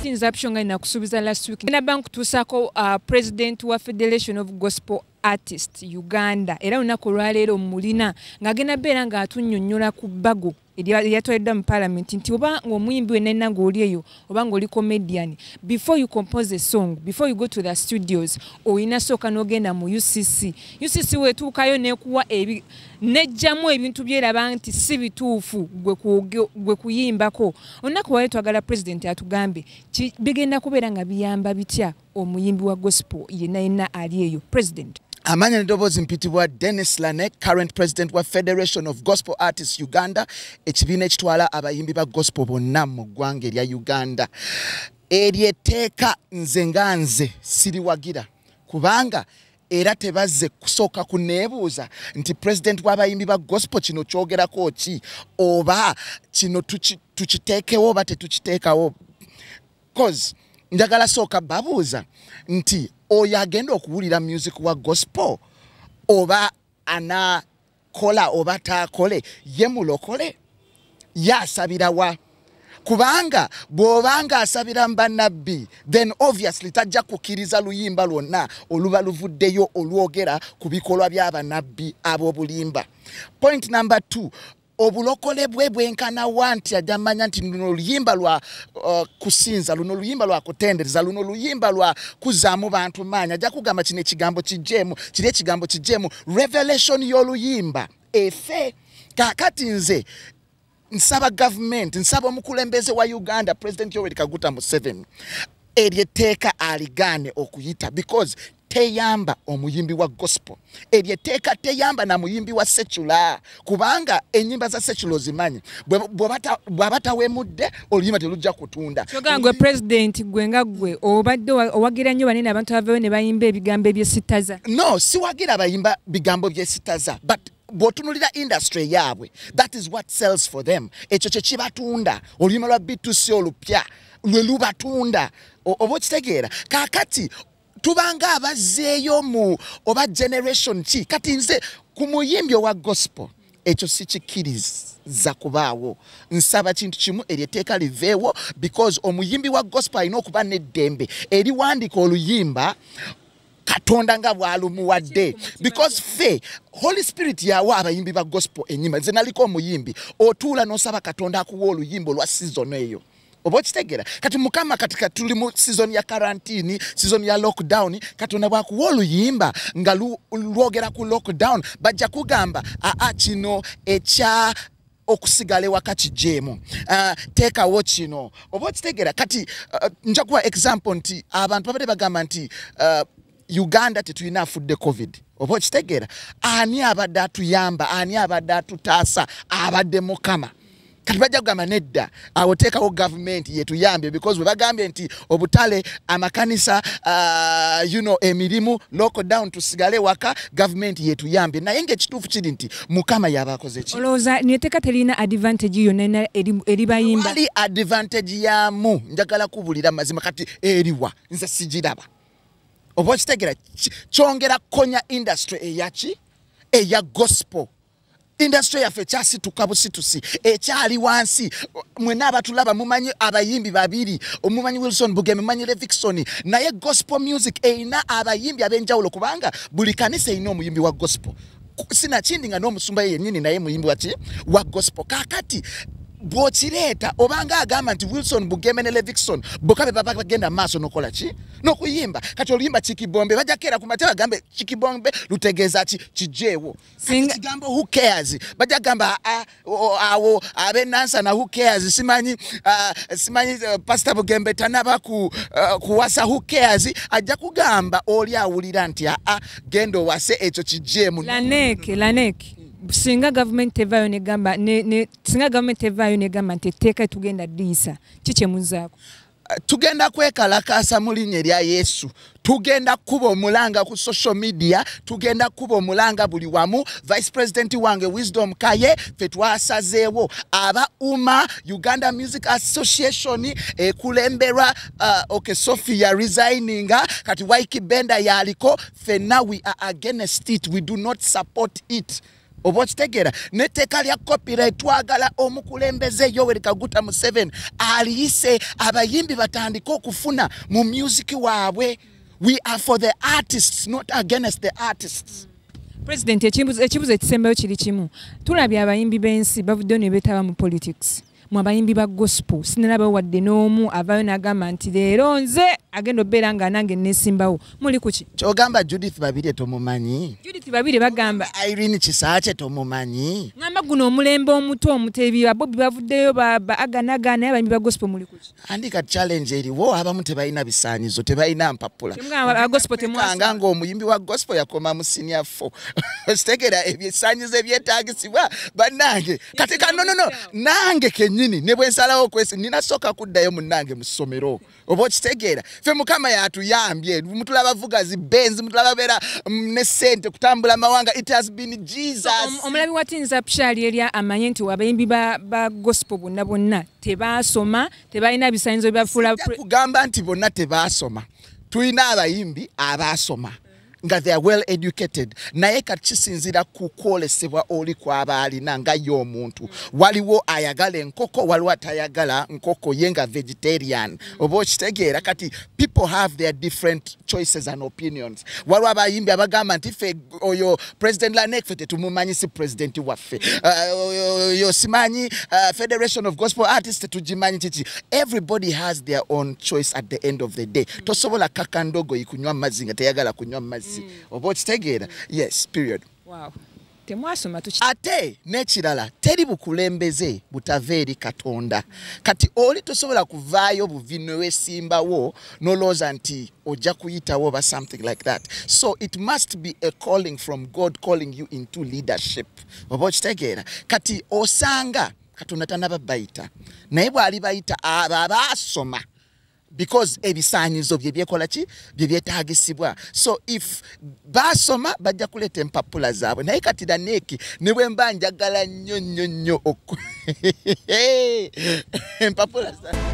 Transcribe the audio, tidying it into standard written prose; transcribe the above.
things up shonga na kusubiza last week. Na bank tusako president wa Federation of Gospel Artists Uganda. Era unako lwaleero mulina ngagena bera nga atunyonnyola ku bago yatwalidde mu parliament nti oba ng'omuyimbi wenna ng'oli eyo oba ng'oli comedian, before you compose a song, before you go to the studios, oyina sooka n'ogenda mu UCC wetuukayo n'ekuwa nejjamu ebintu byeraba nti si bituufu gwe kuyimbako. Olunaku lwaleero twagala president atugambe bigenda kubeera nga biyamba bitya omuyimbi wa gospel yenna ali eyo. President Amanya Ndobozi mpitibwa Dennis Lanek, current president wa Federation of Gospel Artists Uganda, ekibiina ekitwala abayimbi ba gospel bonna mu ggwanga erya Uganda. Eteeka nze nga nze siriwagira kubanga era tebazze kusooka kuneebuuza nti president w'abayimbi ba gospel kino kyogerako ki oba kino tukiteekewo oba tetukiteekawo. Cause njagala sooka babuuza nti oyo agenda okuwulira music wa gospel oba anakola oba taakole ye mulokole yasabira wa? Kubanga bw'obanga asabira mbannabbi then obviously tajja kukkiriza luyimba lwonna oluba luvuddeyo olwogera ku bikolwa by'abannabbi ab'obulimba. Point number 2, obulokole bwe bwenkana wanti ajamanya nti luno luyimba lwa kusinza, luno luyimba lwa kutendereza, luno luyimba lwa kuzaamu bantu maanya. Ajja kugamba kino ekigambo kijjeemu, kiri ekigambo kijjeemu, revelation y'oluyimba efe. Kaakati nze nsaba government, nsaba omukulembeze wa Uganda, President Yoweri Kaguta Museveni, eryeteeka aligaane okuyita because teyamba omuyimbi wa gospel. Eryeteeka teyamba na muyimbi wa secular kubanga enyimba za secular zimanyi bwabata wemudde oluyimba telujja kutunda. Kyogangwe president gwenga gwe obadde owagira nnyo banene abantu abaveyo ne bayimba ebigambo ebyesitaza. No, siwagira bayimba bigambo byesitaza, but botunulira industry yaabwe, that is what sells for them. Ekyo kye kibatunda. Oluyimba lwa B2C olupya lwe lubatunda. Oba okitegeera. Kaakati tubanga abazzeeyo mu oba generation ki kati nze ku muyimbi wa gospel ekyo sikikkiriza kubaawo. Nsaba kintu kimu eryeteeka liveewo because omuyimbi wa gospel alina okuba n'eddembe eriwandika oluyimba Katonda nga bwalumuwadde because fe Holy Spirit yawa abayimbi ba gospel enyimba. Nze naliko omuyimbi otuula n'osaba Katonda akuwa oluyimba lwa season eyo. Oba okitegeera kati mukama katika tuli mu season ya quarantine, season ya lockdown, Katonda bwakuwa oluyimba nga lwogera ku lockdown bajja kugamba kino ekya okusigale wakati jemu teekawo kino. Oba okitegeera kati nja kuwa example nti abantu babadde bagamba nti Uganda tetulina afudde COVID. Oba okitegeera ani abadde atuyamba, ani abadde atutaasa, abadde mukama. Kati bajja kugamba nedda awo teekawo government yetuyambye because we bagambye nti obutale amakanisa emirimu lockdown tusigale waka government yetuyambye naye ng'ekituufu kiri nti mukama yabakoze ki? Olowooza neteeka terina advantage yonna eri bayimba? Wali advantage yamu njagala kubulira mazima kati eriwa nze sigiraba. Oba okitegeera kyongera konya industry eyaki eya gospel. Industry yaffe kyasituka busitusi ekyali wansi. Mwena abatulaba mumanyi abayimbi babiri, omumanyi Wilson Bugeme, mumanyi Levikson, naye gospel music eina abayimbi abenjawulo kubanga buli kanisa ina omuyimbi wa gospel. Sinakindi nga n'omusumba yennyini naye muyimbi wa gospel. Kaakati bw'okireeta obanga agamba nti Wilson Bugeme ne Levikson bokabe baba bagenda maaso n'okola ki? N'okuyimba. Kati oluyimba Chikibombe bajja keera ku mateba gambe Chikibombe lutegeeza ki kijeewo. Kigambo who cares? Bajja gamba awo abenansa na who cares? Simanyi Pastor Bugembe tanaba kuwasa who cares? Ajja kugamba oli awulira nti gendo wase ekyo kijeemu. Lanek singa government evayo negamba singa government evayo negamba nti etteeka tugenda ddiisa kikyemuzaako? Tugenda kwekalakaasa mu linnya lya Yesu. Tugenda kuba omulanga ku social media, tugenda kuba omulanga buli wamu. Vice President wange Wisdom Kaye fe twasazeewo aba Uganda Music Association ekulemberwa Sophia resigning kati Waiki Benda yaliko fenna we are against it, we do not support it. oba okitegera n'etteeka lya copyright twagala omukulembeze Yoweri Kaguta Museveni aliyise abayimbi batandika okufuna mu music waabwe. We are for the artists, not against the artists. President ekibuzo ekisembayo kiri kimu. Tulabye abayimbi b'ensi bavuddeyo ne beetaba mu politics. Mu abayimbi ba gospel sinalaba wadde n'omu avayo n'agamba nti leero nze agenda obeera nga nange neesimbawo. Muli kuki? Kyogamba Judith Babirye tomumanyi? Judith Babirye bagamba. Irene Kisaache tomumanyi? Ngamba guno omulembe omuto omuteebi Bobbi bavuddeyo aganagana abayimbi ba gospel muli kuki? Andika challenge eriwo abamu tebalina bisaanyizo tebalina mpapula. Temugamba gospel temwasanga nga omuyimbi wa gospel yakoma mu senior 4. Okitegera ebisaanyizo ebyetaagisibwa bannange. Kati no nange kenyini ne bwe nsalawo kwesi ninasoka kuddayo munnange mu ssomero. Oba okitegeera ffe Mukama yatuyambye mutulaba vugazi Benz mutulaba beera ne SENTE kutambula mawanga. It has been Jesus. Omulabi wa Tinza Pshali eri amanye nti abayimbi ba gospel bonna tebaasoma tebalina bisaanyizo byafuula kugamba nti bonna tebaasoma. Tulina abayimbi abaasoma nga they are well educated naye kati kisinzira ku kwolesebwa oli kw'abaalina nga y'omuntu. Waliwo ayagala enkoko waliwo atayagala nkoko ye nga vegetarian. Oba okitegeera kati people have their different choices and opinions. Waliwo abayimbi abagamba nti ffe oyo President Lanek ffe tetumumanyi si president waffe. Oyo simanyi Federation of Gospel Artists tetugimanyi kiki. Everybody has their own choice at the end of the day. Tosobola kaka ndogo ikunywa mazzi nga teyagala kunywa mazzi. Oba okitegeera? Yes, period. Wow. Temwasoma tuki. Ate n'ekirala teri bukulembeze butava eri Katonda. Kati oli tosobola kuvaayo buvi ne weesimbawo n'olowooza nti ojja kuyitawo oba something like that. So it must be a calling from God calling you into leadership. Oba okitegeera? Kati osanga Katonda tanaba bayita. Naye bw'ali bayita abo abaasoma. Because ebisaanyizo bye byekola ki bye byetaagisibwa. So if basoma bajja kuleeta empapula zaabwe naye kati Lanek ne bwe mba njagala nnyo empapula zaabwe